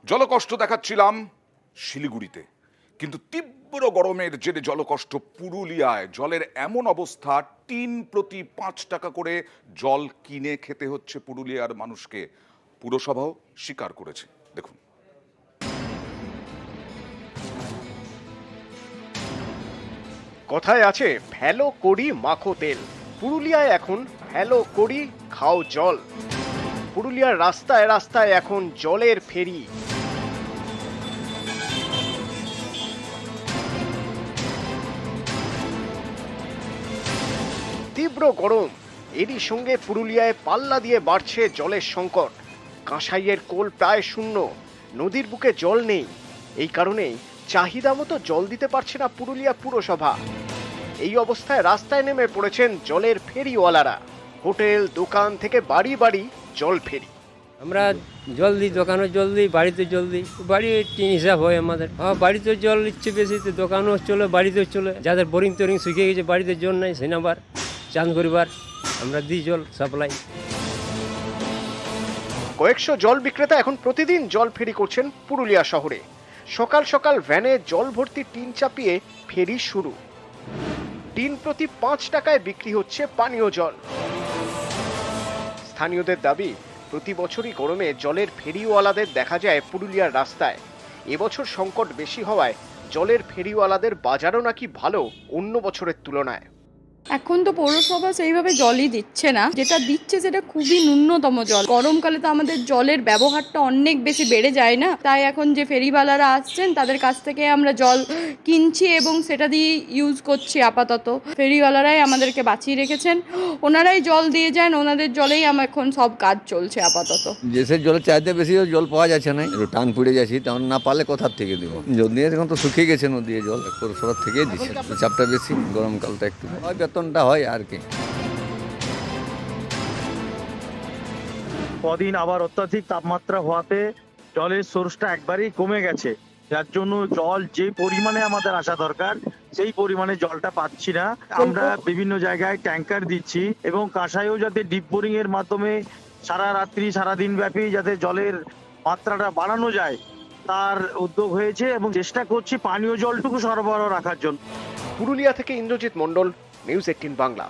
জলকষ্ট দেখাচ্ছিলাম শিলিগুড়িতে, কিন্তু তীব্র গরমের জেরে জলকষ্ট পুরুলিয়ায়। জলের এমন অবস্থা, টিন প্রতি 5 টাকা করে জল কিনে খেতে হচ্ছে পুরুলিয়ার মানুষকে। পুরসভাও স্বীকার করেছে। দেখুন। কথায় আছে ভ্যালো করি মাখো তেল। পুরুলিয়ায় এখন ভ্যালো করি খাও জল। পুরুলিয়ার রাস্তায় রাস্তায় এখন জলের ফেরি। তীব্র গরম, এরই সঙ্গে পুরুলিয়ায় পাল্লা দিয়ে বাড়ছে জলের সংকট। কাঁসাইয়ের কোল প্রায় শূন্য, নদীর বুকে জল নেই। এই কারণেই চাহিদা মতো জল দিতে পারছে না পুরুলিয়া পুরসভা। এই অবস্থায় রাস্তায় নেমে পড়েছেন জলের ফেরিওয়ালারা। হোটেল দোকান থেকে বাড়ি বাড়ি জল ফেরি। আমরা জল দিই, দোকানে জল দিই, বাড়িতে জল দিই। বাড়ি টিন হিসাব হয় আমাদের। বাড়িতে জল নিচ্ছে বেশি, তো দোকানও চলে, বাড়িতেও চলে। যাদের বোরিং টোরিং শুকিয়ে গেছে, বাড়িতে জল নাই, সে নাবার চান করিবার আমরা দিই জল সাপ্লাই। কয়েকশো জল বিক্রেতা এখন প্রতিদিন জল ফেরি করছেন পুরুলিয়া শহরে। সকাল সকাল ভ্যানে জল ভর্তি টিন চাপিয়ে ফেরি শুরু। টিন প্রতি 5 টাকায় বিক্রি হচ্ছে পানীয় জল। স্থানীয়দের দাবি, প্রতি বছরই গরমে জলের ফেরিওয়ালাদের দেখা যায় পুরুলিয়ার রাস্তায়। এবছর সংকট বেশি হওয়ায় জলের ফেরিওয়ালাদের বাজারও নাকি ভালো অন্য বছরের তুলনায়। এখন তো পৌরসভা সেইভাবে জলই দিচ্ছে না, যেটা দিচ্ছে সেটা খুবই ন্যূনতম জল। গরমকালে তো আমাদের জলের ব্যবহারটা অনেক বেশি বেড়ে যায় না, তাই এখন যে ফেরিওয়ালারা আসছেন তাদের কাছ থেকে আমরা জল কিনছি এবং সেটা দিয়ে ইউজ করছি আপাতত। ফেরিওয়ালারাই আমাদেরকে বাঁচিয়ে রেখেছেন, ওনারাই জল দিয়ে যান, ওনাদের জলেই আমার এখন সব কাজ চলছে আপাতত। যেসে জলের চাহিদা বেশি, জল পাওয়া যাচ্ছে না, একটু টান পড়ে যাচ্ছি, তেমন না পারলে কোথার থেকে দেবো। নদী এখন তো শুকিয়ে গেছে, নদী জল পৌরসভার থেকেই দিচ্ছে। চাপটা বেশি, গরমকালটা একটু বেতনটা হয় আর কি। কদিন আবার অত্যাধিক তাপমাত্রা হওয়াতে জলের সোর্সটা একবারেই কমে গেছে, যার জন্য জল যে পরিমাণে আমাদের আসা দরকার সেই পরিমাণে জলটা পাচ্ছি না। আমরা বিভিন্ন জায়গায় ট্যাঙ্কার দিচ্ছি এবং কাঁসাইও যাতে ডিপ বোরিং এর মাধ্যমে সারা রাত্রি সারাদিন ব্যাপী যাতে জলের মাত্রাটা বাড়ানো যায় তার উদ্যোগ হয়েছে এবং চেষ্টা করছি পানীয় জলটুকু সরবরাহ রাখার জন্য। পুরুলিয়া থেকে ইন্দ্রজিৎ মণ্ডল, নিউজ 18 বাংলা।